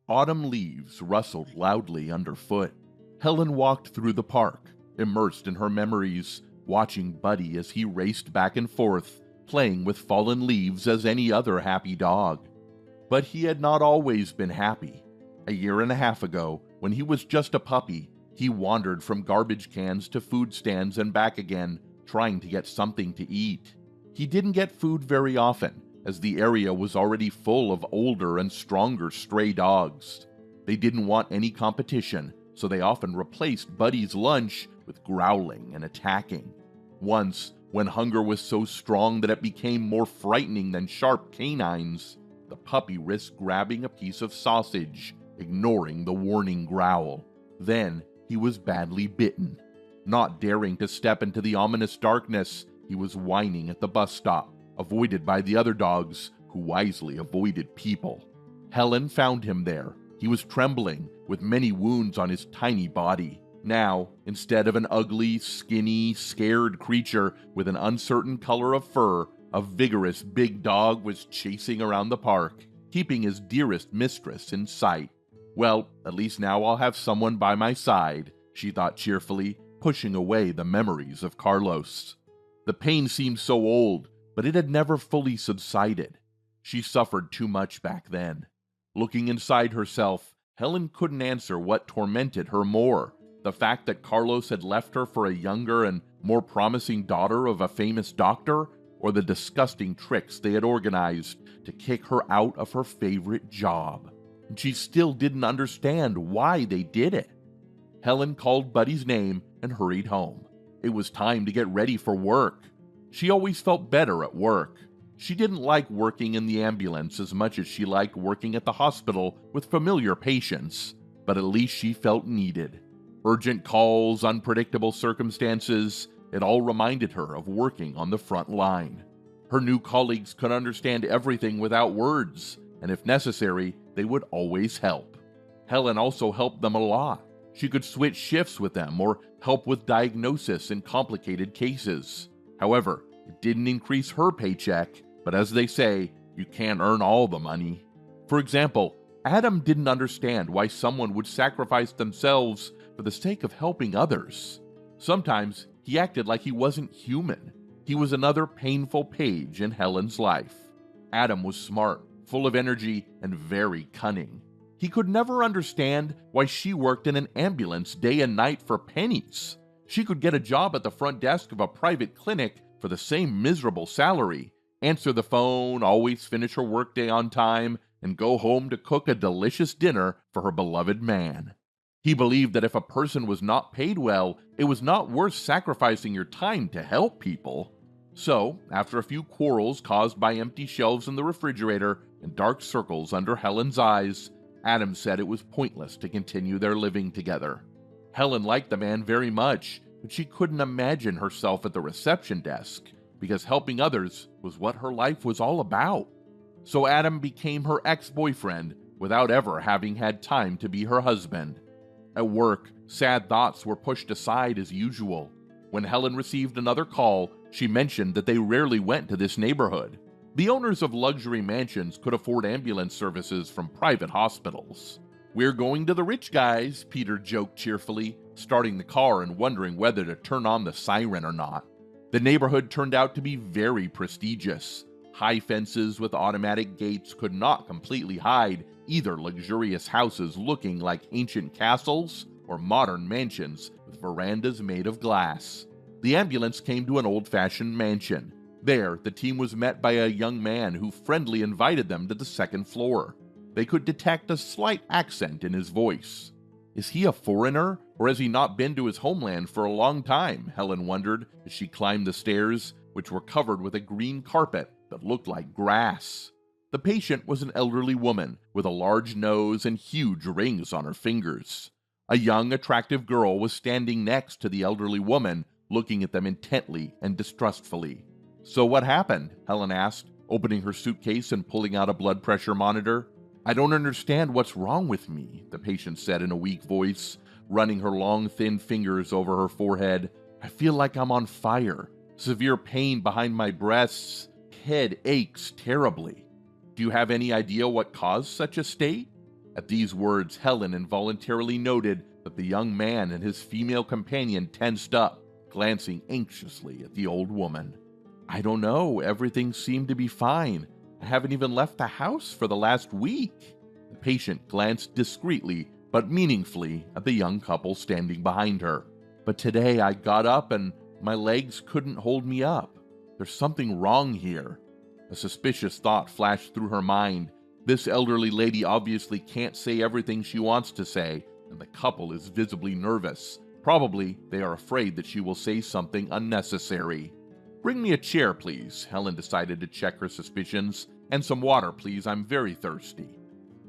Autumn leaves rustled loudly underfoot. Helen walked through the park, immersed in her memories, watching Buddy as he raced back and forth, playing with fallen leaves as any other happy dog. But he had not always been happy. A year and a half ago, when he was just a puppy, he wandered from garbage cans to food stands and back again, trying to get something to eat. He didn't get food very often, as the area was already full of older and stronger stray dogs. They didn't want any competition, so they often replaced Buddy's lunch with growling and attacking. Once, when hunger was so strong that it became more frightening than sharp canines, the puppy risked grabbing a piece of sausage, ignoring the warning growl. Then, he was badly bitten. Not daring to step into the ominous darkness, he was whining at the bus stop, avoided by the other dogs, who wisely avoided people. Helen found him there. He was trembling, with many wounds on his tiny body. Now, instead of an ugly, skinny, scared creature with an uncertain color of fur, a vigorous big dog was chasing around the park, keeping his dearest mistress in sight. Well, at least now I'll have someone by my side, she thought cheerfully, pushing away the memories of Carlos. The pain seemed so old, but it had never fully subsided. She suffered too much back then. Looking inside herself, Helen couldn't answer what tormented her more, the fact that Carlos had left her for a younger and more promising daughter of a famous doctor, or the disgusting tricks they had organized to kick her out of her favorite job. And she still didn't understand why they did it. Helen called Buddy's name and hurried home. It was time to get ready for work. She always felt better at work. She didn't like working in the ambulance as much as she liked working at the hospital with familiar patients, but at least she felt needed. Urgent calls, unpredictable circumstances, it all reminded her of working on the front line. Her new colleagues could understand everything without words, and if necessary, they would always help. Helen also helped them a lot. She could switch shifts with them or help with diagnosis in complicated cases. However, it didn't increase her paycheck, but as they say, you can't earn all the money. For example, Adam didn't understand why someone would sacrifice themselves for the sake of helping others. Sometimes he acted like he wasn't human. He was another painful page in Helen's life. Adam was smart, full of energy, and very cunning. He could never understand why she worked in an ambulance day and night for pennies. She could get a job at the front desk of a private clinic for the same miserable salary, answer the phone, always finish her workday on time, and go home to cook a delicious dinner for her beloved man. He believed that if a person was not paid well, it was not worth sacrificing your time to help people. So, after a few quarrels caused by empty shelves in the refrigerator and dark circles under Helen's eyes, Adam said it was pointless to continue their living together. Helen liked the man very much, but she couldn't imagine herself at the reception desk, because helping others was what her life was all about. So Adam became her ex-boyfriend without ever having had time to be her husband. At work, sad thoughts were pushed aside as usual. When Helen received another call, she mentioned that they rarely went to this neighborhood. The owners of luxury mansions could afford ambulance services from private hospitals. "We're going to the rich guys," Peter joked cheerfully, starting the car and wondering whether to turn on the siren or not. The neighborhood turned out to be very prestigious. High fences with automatic gates could not completely hide either luxurious houses looking like ancient castles or modern mansions with verandas made of glass. The ambulance came to an old-fashioned mansion. There, the team was met by a young man who friendly invited them to the second floor. They could detect a slight accent in his voice. Is he a foreigner, or has he not been to his homeland for a long time? Helen wondered as she climbed the stairs, which were covered with a green carpet that looked like grass. The patient was an elderly woman with a large nose and huge rings on her fingers. A young, attractive girl was standing next to the elderly woman, looking at them intently and distrustfully. "So what happened?" Helen asked, opening her suitcase and pulling out a blood pressure monitor. "I don't understand what's wrong with me," the patient said in a weak voice, running her long, thin fingers over her forehead. "I feel like I'm on fire. Severe pain behind my breasts. Head aches terribly. Do you have any idea what caused such a state?" At these words, Helen involuntarily noted that the young man and his female companion tensed up, glancing anxiously at the old woman. "I don't know, everything seemed to be fine. I haven't even left the house for the last week." The patient glanced discreetly but meaningfully at the young couple standing behind her. "But today I got up and my legs couldn't hold me up. There's something wrong here." A suspicious thought flashed through her mind. This elderly lady obviously can't say everything she wants to say, and the couple is visibly nervous. Probably they are afraid that she will say something unnecessary. "Bring me a chair, please," Helen decided to check her suspicions. "And some water, please. I'm very thirsty."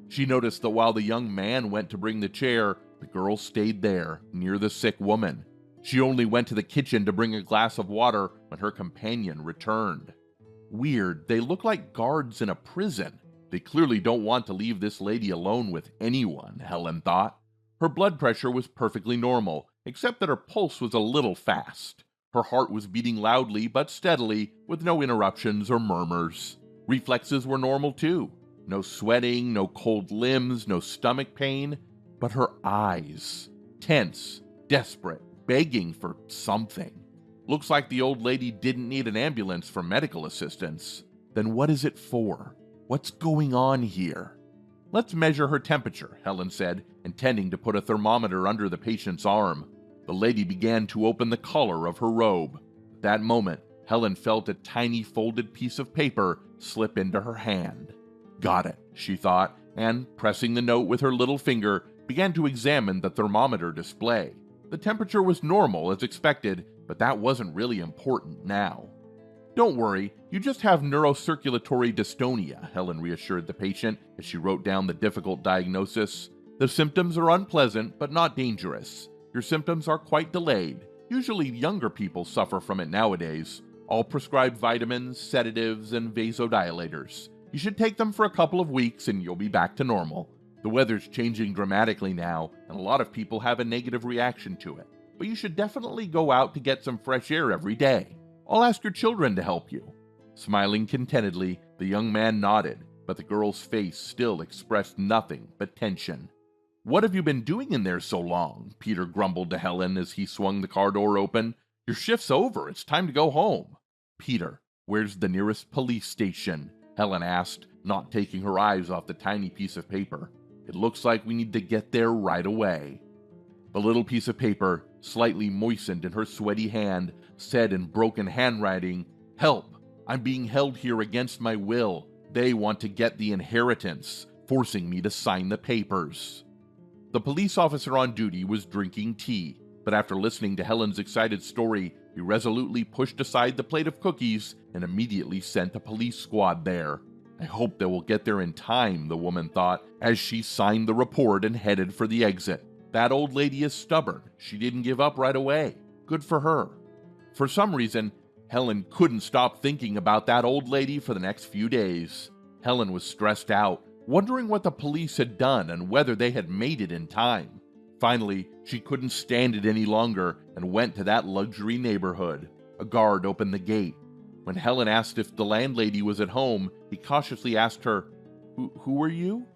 She noticed that while the young man went to bring the chair, the girl stayed there, near the sick woman. She only went to the kitchen to bring a glass of water when her companion returned. Weird, they look like guards in a prison. They clearly don't want to leave this lady alone with anyone, Helen thought. Her blood pressure was perfectly normal, except that her pulse was a little fast. Her heart was beating loudly but steadily, with no interruptions or murmurs. Reflexes were normal too. No sweating, no cold limbs, no stomach pain. But her eyes, tense, desperate, begging for something. Looks like the old lady didn't need an ambulance for medical assistance. Then what is it for? What's going on here? "Let's measure her temperature," Helen said, intending to put a thermometer under the patient's arm. The lady began to open the collar of her robe. At that moment, Helen felt a tiny folded piece of paper slip into her hand. "Got it," she thought, and, pressing the note with her little finger, began to examine the thermometer display. The temperature was normal as expected, but that wasn't really important now. "Don't worry, you just have neurocirculatory dystonia," Helen reassured the patient as she wrote down the difficult diagnosis. "The symptoms are unpleasant, but not dangerous. Your symptoms are quite delayed. Usually younger people suffer from it nowadays. All prescribed vitamins, sedatives, and vasodilators. You should take them for a couple of weeks and you'll be back to normal. The weather's changing dramatically now, and a lot of people have a negative reaction to it. But you should definitely go out to get some fresh air every day. I'll ask your children to help you." Smiling contentedly, the young man nodded, but the girl's face still expressed nothing but tension. "What have you been doing in there so long?" Peter grumbled to Helen as he swung the car door open. "Your shift's over. It's time to go home." "Peter, where's the nearest police station?" Helen asked, not taking her eyes off the tiny piece of paper. "It looks like we need to get there right away." The little piece of paper, slightly moistened in her sweaty hand, said in broken handwriting, "Help! I'm being held here against my will. They want to get the inheritance, forcing me to sign the papers." The police officer on duty was drinking tea, but after listening to Helen's excited story, he resolutely pushed aside the plate of cookies and immediately sent a police squad there. "I hope they will get there in time," the woman thought, as she signed the report and headed for the exit. "That old lady is stubborn. She didn't give up right away. Good for her." For some reason, Helen couldn't stop thinking about that old lady for the next few days. Helen was stressed out, wondering what the police had done and whether they had made it in time. Finally, she couldn't stand it any longer and went to that luxury neighborhood. A guard opened the gate. When Helen asked if the landlady was at home, he cautiously asked her, Who are you?"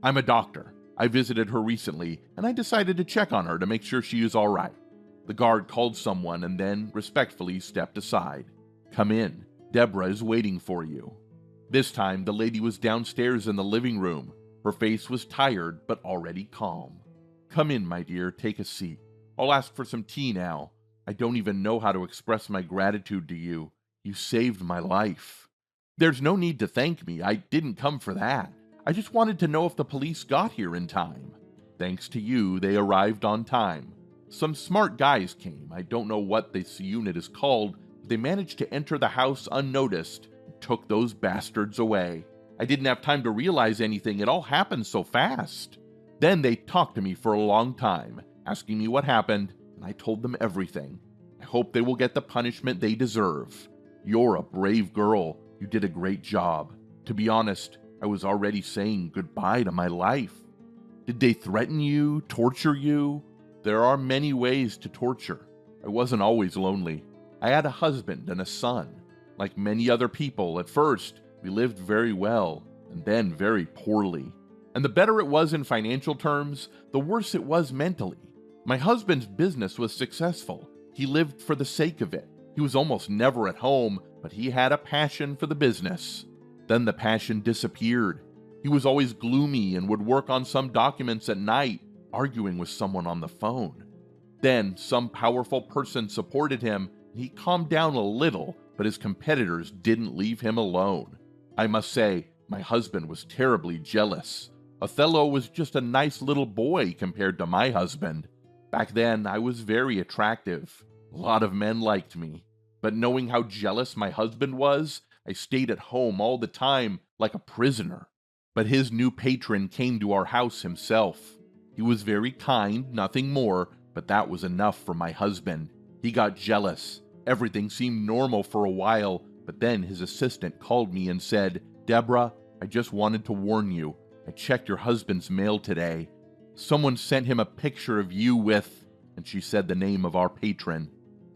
"I'm a doctor. I visited her recently, and I decided to check on her to make sure she is all right." The guard called someone and then respectfully stepped aside. "Come in. Deborah is waiting for you." This time, the lady was downstairs in the living room. Her face was tired, but already calm. "Come in, my dear. Take a seat. I'll ask for some tea now. I don't even know how to express my gratitude to you. You saved my life." "There's no need to thank me. I didn't come for that. I just wanted to know if the police got here in time." "Thanks to you, they arrived on time. Some smart guys came. I don't know what this unit is called, but they managed to enter the house unnoticed and took those bastards away. I didn't have time to realize anything. It all happened so fast. Then they talked to me for a long time, asking me what happened, and I told them everything. I hope they will get the punishment they deserve. You're a brave girl. You did a great job. To be honest, I was already saying goodbye to my life." "Did they threaten you, torture you?" "There are many ways to torture. I wasn't always lonely. I had a husband and a son. Like many other people, at first, we lived very well, and then very poorly. And the better it was in financial terms, the worse it was mentally. My husband's business was successful. He lived for the sake of it. He was almost never at home, but he had a passion for the business. Then the passion disappeared. He was always gloomy and would work on some documents at night, arguing with someone on the phone. Then some powerful person supported him, and he calmed down a little, but his competitors didn't leave him alone. I must say, my husband was terribly jealous. Othello was just a nice little boy compared to my husband. Back then, I was very attractive. A lot of men liked me. But knowing how jealous my husband was, I stayed at home all the time like a prisoner. But his new patron came to our house himself. He was very kind, nothing more, but that was enough for my husband. He got jealous. Everything seemed normal for a while, but then his assistant called me and said, "Deborah, I just wanted to warn you. I checked your husband's mail today. Someone sent him a picture of you with," and she said the name of our patron.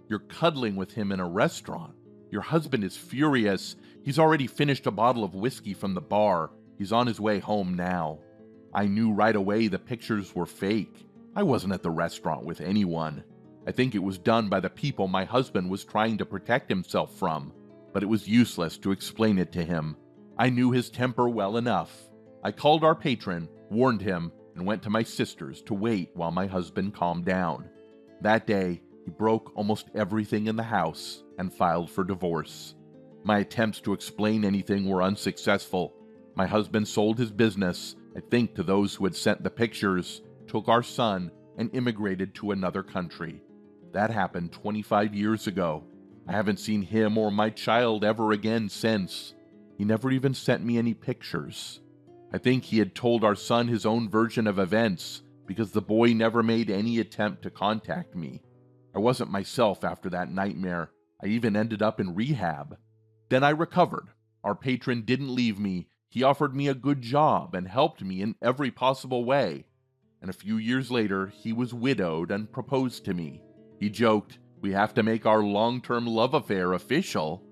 "You're cuddling with him in a restaurant. Your husband is furious. He's already finished a bottle of whiskey from the bar. He's on his way home now." I knew right away the pictures were fake. I wasn't at the restaurant with anyone. I think it was done by the people my husband was trying to protect himself from, but it was useless to explain it to him. I knew his temper well enough. I called our patron, warned him, and went to my sister's to wait while my husband calmed down. That day, he broke almost everything in the house and filed for divorce. My attempts to explain anything were unsuccessful. My husband sold his business, I think to those who had sent the pictures, took our son, and immigrated to another country. That happened 25 years ago. I haven't seen him or my child ever again since. He never even sent me any pictures. I think he had told our son his own version of events because the boy never made any attempt to contact me. I wasn't myself after that nightmare. I even ended up in rehab. Then I recovered. Our patron didn't leave me. He offered me a good job and helped me in every possible way. And a few years later, he was widowed and proposed to me. He joked, "We have to make our long-term love affair official."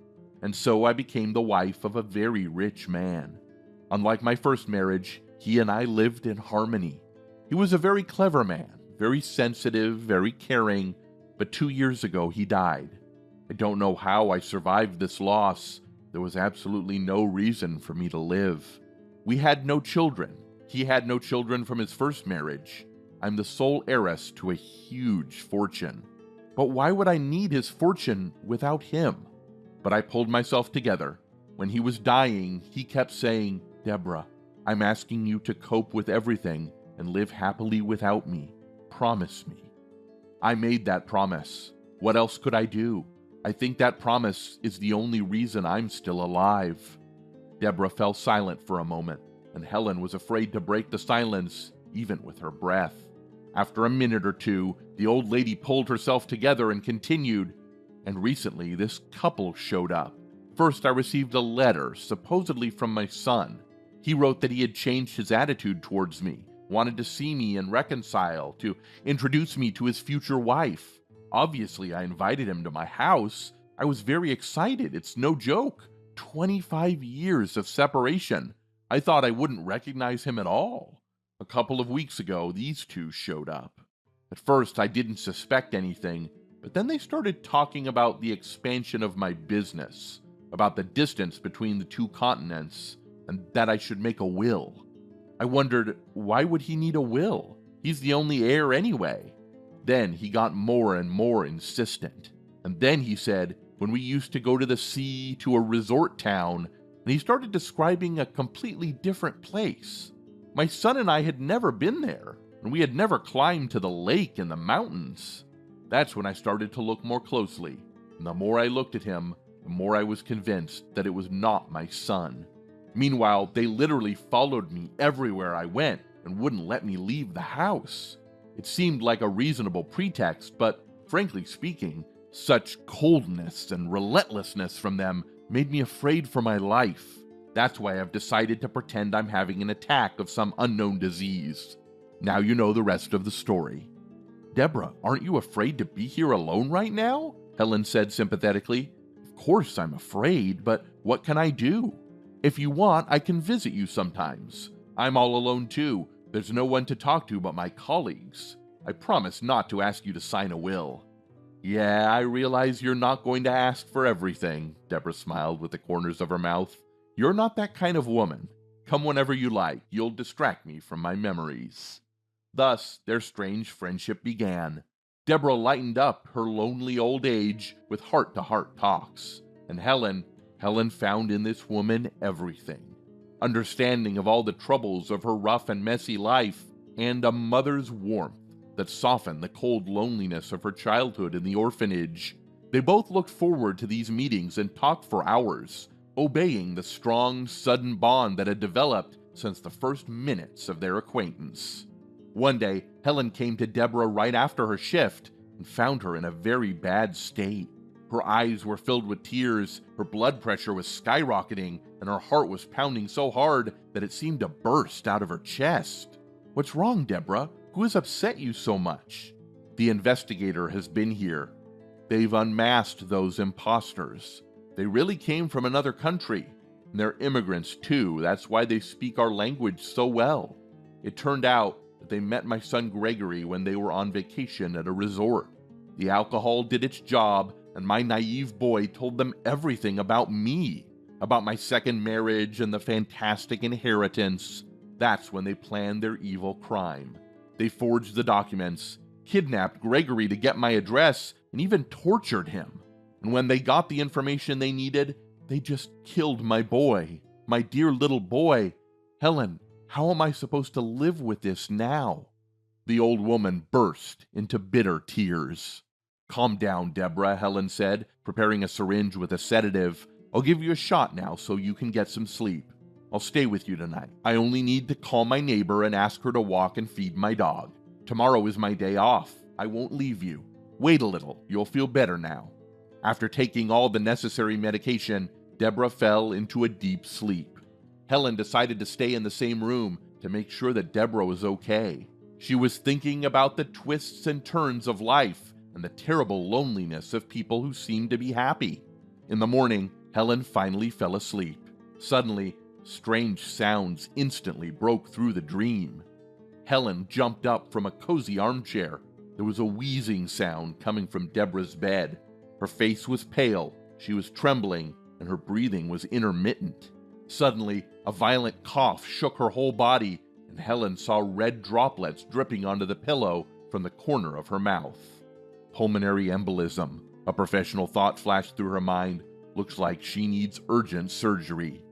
And so I became the wife of a very rich man. Unlike my first marriage, he and I lived in harmony. He was a very clever man, very sensitive, very caring, but 2 years ago he died. I don't know how I survived this loss. There was absolutely no reason for me to live. We had no children. He had no children from his first marriage. I'm the sole heiress to a huge fortune. But why would I need his fortune without him? But I pulled myself together. When he was dying, he kept saying, "Deborah, I'm asking you to cope with everything and live happily without me. Promise me." I made that promise. What else could I do? I think that promise is the only reason I'm still alive. Deborah fell silent for a moment, and Helen was afraid to break the silence, even with her breath. After a minute or two, the old lady pulled herself together and continued, "And recently this couple showed up. First I received a letter, supposedly from my son. He wrote that he had changed his attitude towards me, wanted to see me and reconcile, to introduce me to his future wife. Obviously, I invited him to my house. I was very excited. It's no joke. 25 years of separation. I thought I wouldn't recognize him at all. A couple of weeks ago, these two showed up. At first, I didn't suspect anything, but then they started talking about the expansion of my business, about the distance between the two continents, and that I should make a will. I wondered, why would he need a will? He's the only heir anyway. Then he got more and more insistent. And then he said, when we used to go to the sea, to a resort town, and he started describing a completely different place. My son and I had never been there, and we had never climbed to the lake and the mountains. That's when I started to look more closely, and the more I looked at him, the more I was convinced that it was not my son. Meanwhile, they literally followed me everywhere I went and wouldn't let me leave the house. It seemed like a reasonable pretext, but frankly speaking, such coldness and relentlessness from them made me afraid for my life. That's why I've decided to pretend I'm having an attack of some unknown disease. Now you know the rest of the story. Deborah, aren't you afraid to be here alone right now? Helen said sympathetically. Of course I'm afraid, but what can I do? If you want, I can visit you sometimes. I'm all alone too. There's no one to talk to but my colleagues. I promise not to ask you to sign a will." "Yeah, I realize you're not going to ask for everything," Deborah smiled with the corners of her mouth. "You're not that kind of woman. Come whenever you like. You'll distract me from my memories." Thus, their strange friendship began. Deborah lightened up her lonely old age with heart-to-heart talks, and Helen found in this woman everything. Understanding of all the troubles of her rough and messy life, and a mother's warmth that softened the cold loneliness of her childhood in the orphanage. They both looked forward to these meetings and talked for hours, obeying the strong, sudden bond that had developed since the first minutes of their acquaintance. One day, Helen came to Deborah right after her shift and found her in a very bad state. Her eyes were filled with tears, her blood pressure was skyrocketing, and her heart was pounding so hard that it seemed to burst out of her chest. "What's wrong, Deborah? Who has upset you so much?" "The investigator has been here. They've unmasked those imposters. They really came from another country. And they're immigrants too, that's why they speak our language so well. It turned out that they met my son Gregory when they were on vacation at a resort. The alcohol did its job, and my naive boy told them everything about me, about my second marriage and the fantastic inheritance. That's when they planned their evil crime. They forged the documents, kidnapped Gregory to get my address, and even tortured him. And when they got the information they needed, they just killed my boy, my dear little boy. Helen, how am I supposed to live with this now?" The old woman burst into bitter tears. "Calm down, Deborah," Helen said, preparing a syringe with a sedative. "I'll give you a shot now so you can get some sleep. I'll stay with you tonight. I only need to call my neighbor and ask her to walk and feed my dog. Tomorrow is my day off. I won't leave you. Wait a little. You'll feel better now." After taking all the necessary medication, Deborah fell into a deep sleep. Helen decided to stay in the same room to make sure that Deborah was okay. She was thinking about the twists and turns of life and the terrible loneliness of people who seemed to be happy. In the morning, Helen finally fell asleep. Suddenly, strange sounds instantly broke through the dream. Helen jumped up from a cozy armchair. There was a wheezing sound coming from Deborah's bed. Her face was pale, she was trembling, and her breathing was intermittent. Suddenly, a violent cough shook her whole body, and Helen saw red droplets dripping onto the pillow from the corner of her mouth. Pulmonary embolism, a professional thought flashed through her mind. Looks like she needs urgent surgery.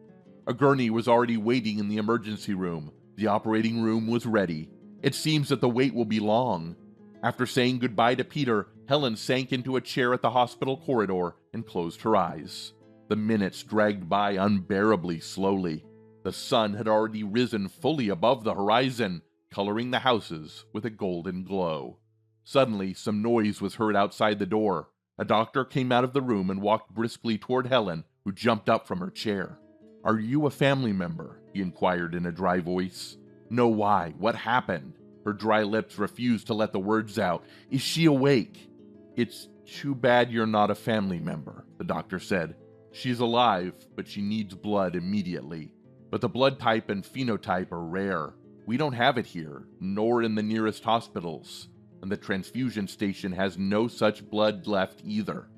A gurney was already waiting in the emergency room. The operating room was ready. It seems that the wait will be long. After saying goodbye to Peter, Helen sank into a chair at the hospital corridor and closed her eyes. The minutes dragged by unbearably slowly. The sun had already risen fully above the horizon, coloring the houses with a golden glow. Suddenly, some noise was heard outside the door. A doctor came out of the room and walked briskly toward Helen, who jumped up from her chair. "Are you a family member?" he inquired in a dry voice. "No, why? What happened?" Her dry lips refused to let the words out. "Is she awake?" "It's too bad you're not a family member," the doctor said. "She's alive, but she needs blood immediately. But the blood type and phenotype are rare. We don't have it here, nor in the nearest hospitals. And the transfusion station has no such blood left either.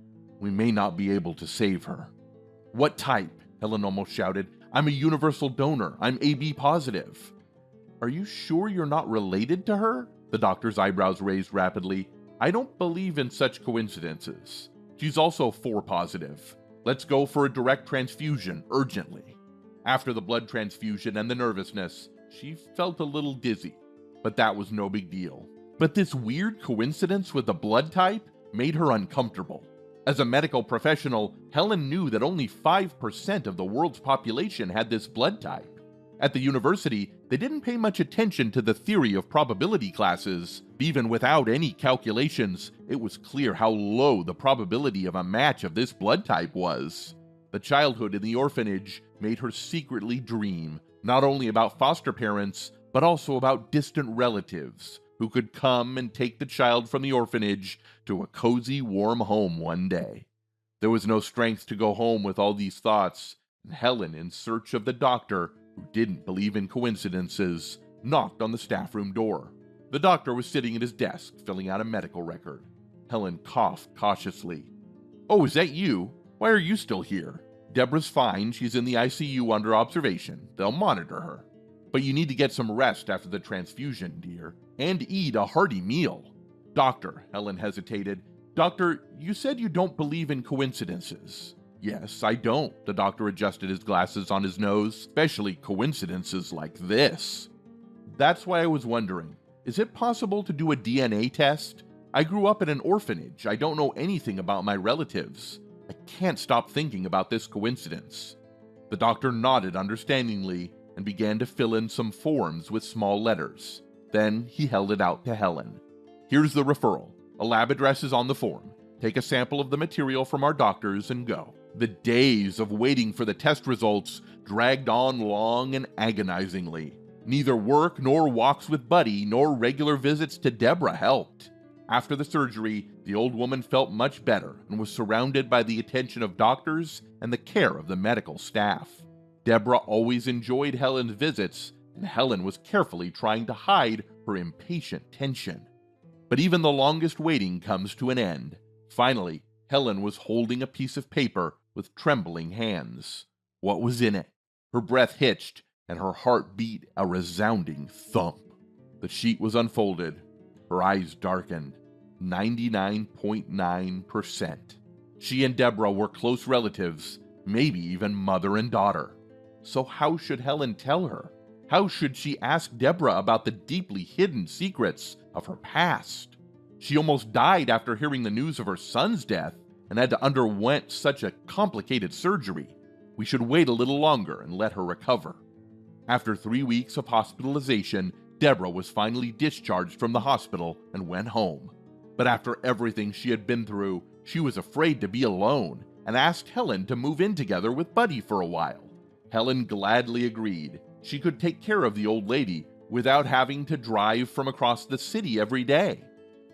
We may not be able to save her." "What type?" Helen almost shouted. "I'm a universal donor. I'm AB positive." "Are you sure you're not related to her?" The doctor's eyebrows raised rapidly. "I don't believe in such coincidences. She's also 4 positive. Let's go for a direct transfusion, urgently." After the blood transfusion and the nervousness, she felt a little dizzy, but that was no big deal. But this weird coincidence with the blood type made her uncomfortable. As a medical professional, Helen knew that only 5% of the world's population had this blood type. At the university, they didn't pay much attention to the theory of probability classes. Even without any calculations, it was clear how low the probability of a match of this blood type was. The childhood in the orphanage made her secretly dream, not only about foster parents, but also about distant relatives who could come and take the child from the orphanage to a cozy, warm home one day. There was no strength to go home with all these thoughts, and Helen, in search of the doctor, who didn't believe in coincidences, knocked on the staff room door. The doctor was sitting at his desk, filling out a medical record. Helen coughed cautiously. "Oh, is that you? Why are you still here? Deborah's fine. She's in the ICU under observation. They'll monitor her. But you need to get some rest after the transfusion, dear, and eat a hearty meal." "Doctor," Helen hesitated. "Doctor, you said you don't believe in coincidences." "Yes, I don't." The doctor adjusted his glasses on his nose, "especially coincidences like this." "That's why I was wondering, is it possible to do a DNA test? I grew up in an orphanage. I don't know anything about my relatives. I can't stop thinking about this coincidence." The doctor nodded understandingly and began to fill in some forms with small letters. Then he held it out to Helen. "Here's the referral. A lab address is on the form. Take a sample of the material from our doctors and go." The days of waiting for the test results dragged on long and agonizingly. Neither work nor walks with Buddy nor regular visits to Deborah helped. After the surgery, the old woman felt much better and was surrounded by the attention of doctors and the care of the medical staff. Deborah always enjoyed Helen's visits, and Helen was carefully trying to hide her impatient tension. But even the longest waiting comes to an end. Finally, Helen was holding a piece of paper with trembling hands. What was in it? Her breath hitched, and her heart beat a resounding thump. The sheet was unfolded. Her eyes darkened. 99.9%. She and Deborah were close relatives, maybe even mother and daughter. So how should Helen tell her? How should she ask Deborah about the deeply hidden secrets of her past? She almost died after hearing the news of her son's death and had to undergo such a complicated surgery. We should wait a little longer and let her recover. After 3 weeks of hospitalization, Deborah was finally discharged from the hospital and went home. But after everything she had been through, she was afraid to be alone and asked Helen to move in together with Buddy for a while. Helen gladly agreed. She could take care of the old lady without having to drive from across the city every day.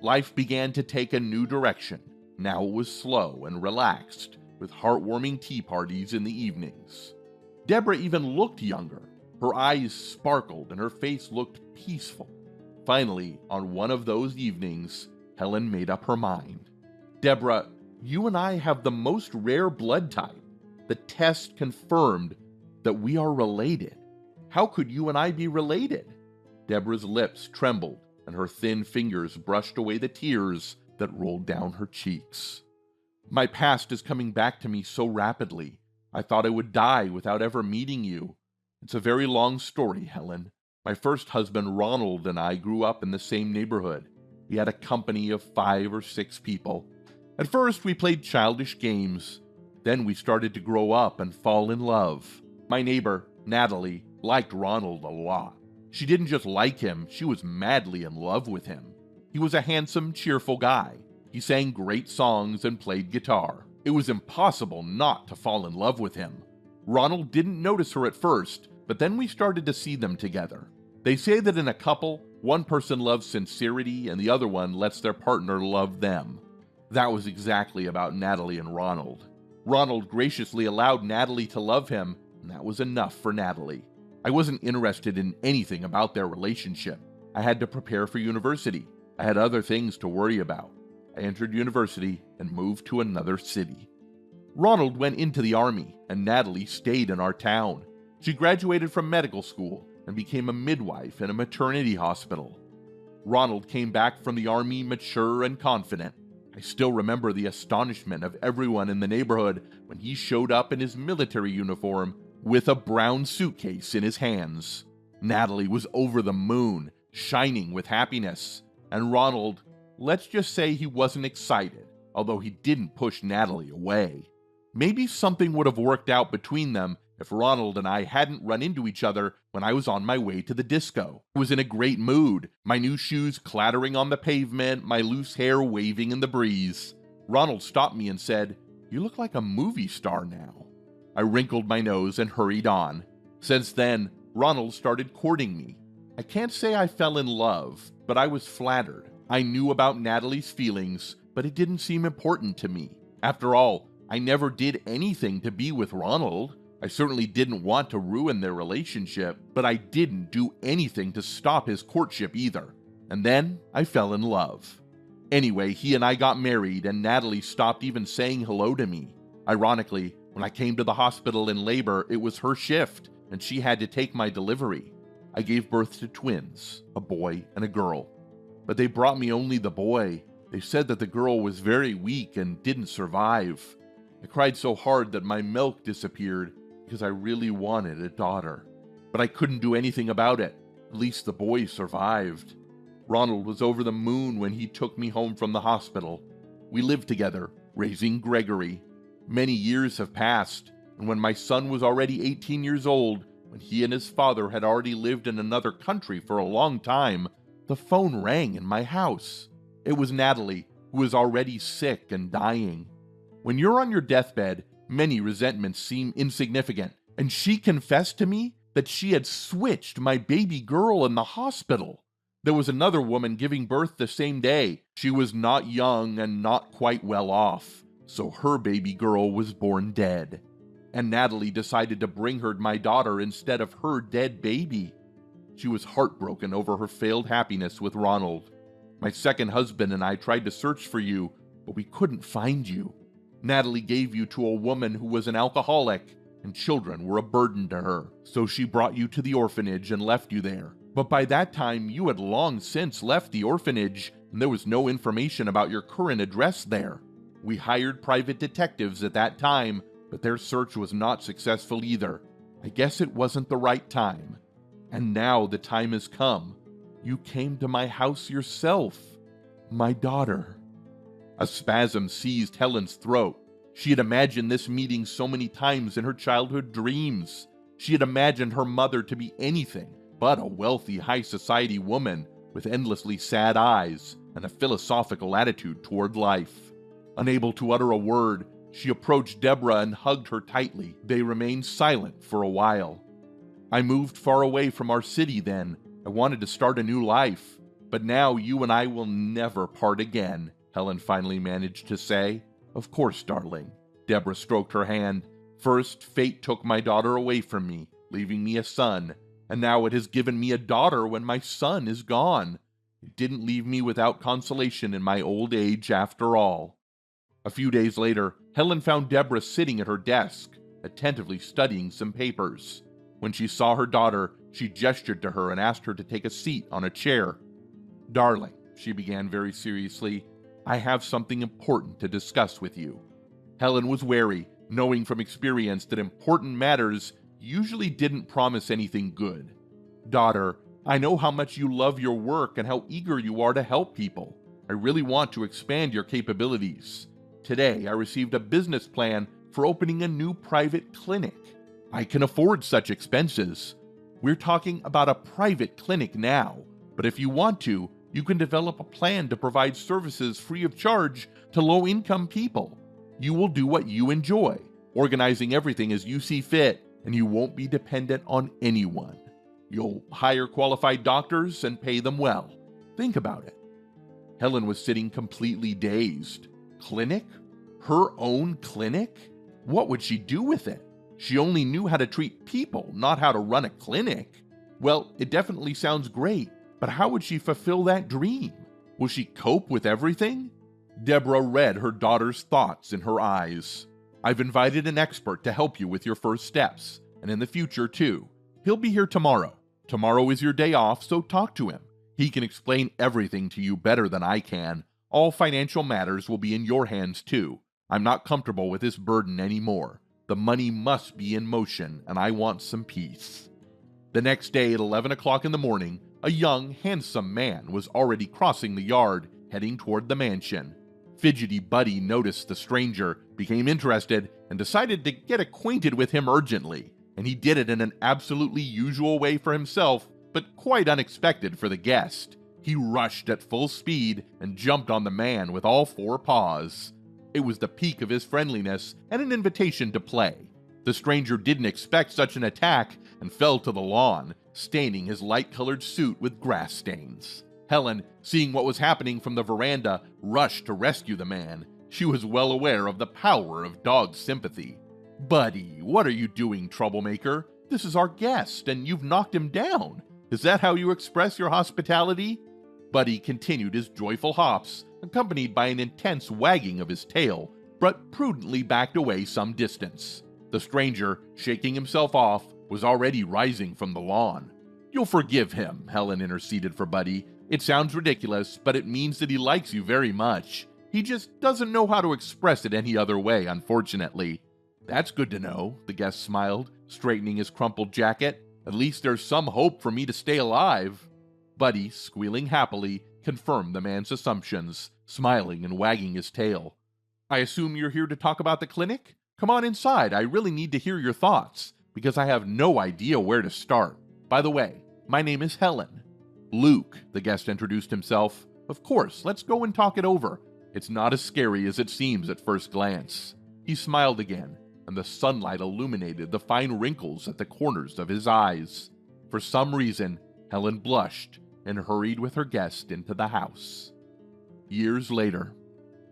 Life began to take a new direction. Now it was slow and relaxed, with heartwarming tea parties in the evenings. Deborah even looked younger. Her eyes sparkled and her face looked peaceful. Finally, on one of those evenings, Helen made up her mind. "Deborah, you and I have the most rare blood type. The test confirmed that we are related. How could you and I be related?" Deborah's lips trembled and her thin fingers brushed away the tears that rolled down her cheeks. "My past is coming back to me so rapidly. I thought I would die without ever meeting you. It's a very long story, Helen. My first husband, Ronald, and I grew up in the same neighborhood. We had a company of 5 or 6 people. At first, we played childish games. Then we started to grow up and fall in love. My neighbor, Natalie, liked Ronald a lot. She didn't just like him, she was madly in love with him. He was a handsome, cheerful guy. He sang great songs and played guitar. It was impossible not to fall in love with him. Ronald didn't notice her at first, but then we started to see them together. They say that in a couple, one person loves sincerity and the other one lets their partner love them. That was exactly about Natalie and Ronald. Ronald graciously allowed Natalie to love him, and that was enough for Natalie. I wasn't interested in anything about their relationship. I had to prepare for university. I had other things to worry about. I entered university and moved to another city. Ronald went into the army, and Natalie stayed in our town. She graduated from medical school and became a midwife in a maternity hospital. Ronald came back from the army mature and confident. I still remember the astonishment of everyone in the neighborhood when he showed up in his military uniform with a brown suitcase in his hands. Natalie was over the moon, shining with happiness, and Ronald, let's just say he wasn't excited, although he didn't push Natalie away. Maybe something would have worked out between them if Ronald and I hadn't run into each other when I was on my way to the disco. I was in a great mood, my new shoes clattering on the pavement, my loose hair waving in the breeze. Ronald stopped me and said, "You look like a movie star now." I wrinkled my nose and hurried on. Since then, Ronald started courting me. I can't say I fell in love, but I was flattered. I knew about Natalie's feelings, but it didn't seem important to me. After all, I never did anything to be with Ronald. I certainly didn't want to ruin their relationship, but I didn't do anything to stop his courtship either. And then I fell in love. Anyway, he and I got married, and Natalie stopped even saying hello to me. Ironically, when I came to the hospital in labor, it was her shift, and she had to take my delivery. I gave birth to twins, a boy and a girl. But they brought me only the boy. They said that the girl was very weak and didn't survive. I cried so hard that my milk disappeared because I really wanted a daughter. But I couldn't do anything about it. At least the boy survived. Ronald was over the moon when he took me home from the hospital. We lived together, raising Gregory. Many years have passed, and when my son was already 18 years old, when he and his father had already lived in another country for a long time, the phone rang in my house. It was Natalie, who was already sick and dying. When you're on your deathbed, many resentments seem insignificant, and she confessed to me that she had switched my baby girl in the hospital. There was another woman giving birth the same day. She was not young and not quite well off, so her baby girl was born dead. And Natalie decided to bring her my daughter instead of her dead baby. She was heartbroken over her failed happiness with Ronald. My second husband and I tried to search for you, but we couldn't find you. Natalie gave you to a woman who was an alcoholic, and children were a burden to her, so she brought you to the orphanage and left you there. But by that time, you had long since left the orphanage, and there was no information about your current address there. We hired private detectives at that time, but their search was not successful either. I guess it wasn't the right time. And now the time has come. You came to my house yourself, my daughter. A spasm seized Helen's throat. She had imagined this meeting so many times in her childhood dreams. She had imagined her mother to be anything but a wealthy high society woman with endlessly sad eyes and a philosophical attitude toward life. Unable to utter a word, she approached Deborah and hugged her tightly. They remained silent for a while. I moved far away from our city then. I wanted to start a new life. But now you and I will never part again, Helen finally managed to say. Of course, darling. Deborah stroked her hand. First, fate took my daughter away from me, leaving me a son. And now it has given me a daughter when my son is gone. It didn't leave me without consolation in my old age after all. A few days later, Helen found Deborah sitting at her desk, attentively studying some papers. When she saw her daughter, she gestured to her and asked her to take a seat on a chair. Darling, she began very seriously, I have something important to discuss with you. Helen was wary, knowing from experience that important matters usually didn't promise anything good. Daughter, I know how much you love your work and how eager you are to help people. I really want to expand your capabilities. Today, I received a business plan for opening a new private clinic. I can afford such expenses. We're talking about a private clinic now, but if you want to, you can develop a plan to provide services free of charge to low-income people. You will do what you enjoy, organizing everything as you see fit, and you won't be dependent on anyone. You'll hire qualified doctors and pay them well. Think about it. Helen was sitting completely dazed. Clinic? Her own clinic? What would she do with it? She only knew how to treat people, not how to run a clinic. Well, it definitely sounds great, but how would she fulfill that dream? Will she cope with everything? Deborah read her daughter's thoughts in her eyes. I've invited an expert to help you with your first steps, and in the future too. He'll be here tomorrow. Tomorrow is your day off, so talk to him. He can explain everything to you better than I can. All financial matters will be in your hands too. I'm not comfortable with this burden anymore. The money must be in motion, and I want some peace. The next day at 11 o'clock in the morning, a young, handsome man was already crossing the yard, heading toward the mansion. Fidgety Buddy noticed the stranger, became interested, and decided to get acquainted with him urgently. And he did it in an absolutely usual way for himself, but quite unexpected for the guest. He rushed at full speed and jumped on the man with all four paws. It was the peak of his friendliness and an invitation to play. The stranger didn't expect such an attack and fell to the lawn, staining his light-colored suit with grass stains. Helen, seeing what was happening from the veranda, rushed to rescue the man. She was well aware of the power of dog sympathy. Buddy, what are you doing, troublemaker? This is our guest, and you've knocked him down. Is that how you express your hospitality? Buddy continued his joyful hops, accompanied by an intense wagging of his tail, but prudently backed away some distance. The stranger, shaking himself off, was already rising from the lawn. You'll forgive him, Helen interceded for Buddy. It sounds ridiculous, but it means that he likes you very much. He just doesn't know how to express it any other way, unfortunately. That's good to know, the guest smiled, straightening his crumpled jacket. At least there's some hope for me to stay alive. Buddy, squealing happily, confirmed the man's assumptions, smiling and wagging his tail. I assume you're here to talk about the clinic? Come on inside, I really need to hear your thoughts, because I have no idea where to start. By the way, my name is Helen. Luke, the guest introduced himself. Of course, let's go and talk it over. It's not as scary as it seems at first glance. He smiled again, and the sunlight illuminated the fine wrinkles at the corners of his eyes. For some reason, Helen blushed and hurried with her guest into the house. Years later.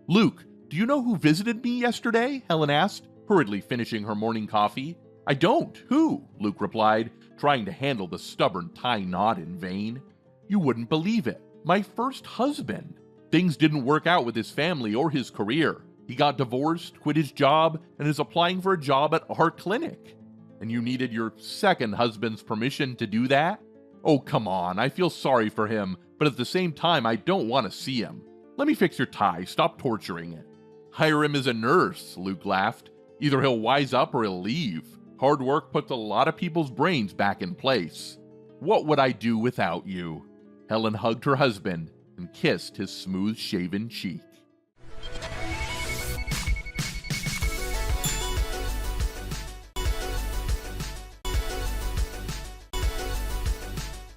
Luke, do you know who visited me yesterday? Helen asked, hurriedly finishing her morning coffee. I don't. Who? Luke replied, trying to handle the stubborn tying knot in vain. You wouldn't believe it. My first husband. Things didn't work out with his family or his career. He got divorced, quit his job, and is applying for a job at our clinic. And you needed your second husband's permission to do that? Oh, come on, I feel sorry for him, but at the same time, I don't want to see him. Let me fix your tie, stop torturing it. Hire him as a nurse, Luke laughed. Either he'll wise up or he'll leave. Hard work puts a lot of people's brains back in place. What would I do without you? Helen hugged her husband and kissed his smooth-shaven cheek.